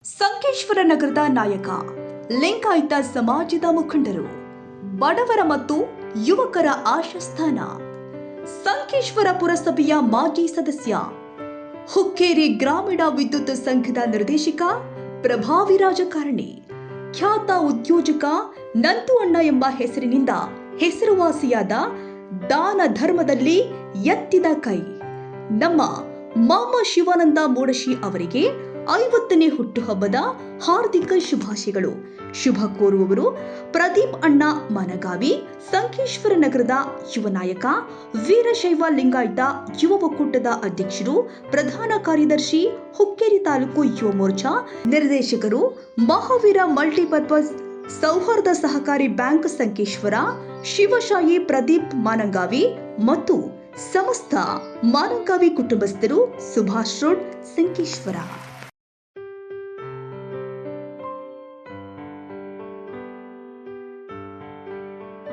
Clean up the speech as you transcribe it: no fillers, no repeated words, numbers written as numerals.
ಸಂಕೇಶ್ವರ ನಗರದ ನಾಯಕ ಲಿಂಗಾಯತ ಸಮಾಜದ ಮುಖಂಡರು, ಬಡವರ ಮತ್ತು ಯುವಕರ ಆಶಾಸ್ಥಾನ. ಸಂಕೇಶ್ವರ ಪುರಸಭೆಯ ಮಾಜಿ ಸದಸ್ಯ, ಹುಕ್ಕೇರಿ ಗ್ರಾಮೀಣ ವಿದ್ಯುತ್ ಸಂಘದ ನಿರ್ದೇಶಕ, ಪ್ರಭಾವಿ ರಾಜಕಾರಣಿ, ಖ್ಯಾತ ಉದ್ಯೋಜಕ ನಂತು ಅಣ್ಣ ಎಂಬ ಹೆಸರಿನಿಂದ ಹೆಸರುವಾಸಿಯಾದ ದಾನ ಧರ್ಮದಲ್ಲಿ ಎತ್ತಿದ ಕೈ ನಮ್ಮ ಮಾಮ ಶಿವಾನಂದ ಮೂಡಶಿ ಅವರಿಗೆ 50ನೇ ಹುಟ್ಟುಹಬ್ಬದ ಹಾರ್ದಿಕ ಶುಭಾಶಯಗಳು. ಶುಭ ಕೋರುವವರು ಪ್ರದೀಪ್ ಅಣ್ಣ ಮನಗಾವಿ, ಸಂಕೇಶ್ವರ ನಗರದ ಯುವ ನಾಯಕ, ವೀರಶೈವ ಲಿಂಗಾಯತ ಯುವ ಒಕ್ಕೂಟದ ಅಧ್ಯಕ್ಷರು, ಪ್ರಧಾನ ಕಾರ್ಯದರ್ಶಿ, ಹುಕ್ಕೇರಿ ತಾಲೂಕು ಯುವ ಮೋರ್ಚಾ ನಿರ್ದೇಶಕರು, ಮಹಾವೀರ ಮಲ್ಟಿಪರ್ಪಸ್ ಸೌಹಾರ್ದ ಸಹಕಾರಿ ಬ್ಯಾಂಕ್ ಸಂಕೇಶ್ವರ, ಶಿವಶಾಹಿ ಪ್ರದೀಪ್ ಮಾನಂಗಾವಿ ಮತ್ತು ಸಮಸ್ತ ಮಾನಂಗಾವಿ ಕುಟುಂಬಸ್ಥರು. ಸುಭಾಷ್ ರೋಡ್, ಸಂಕೇಶ್ವರ.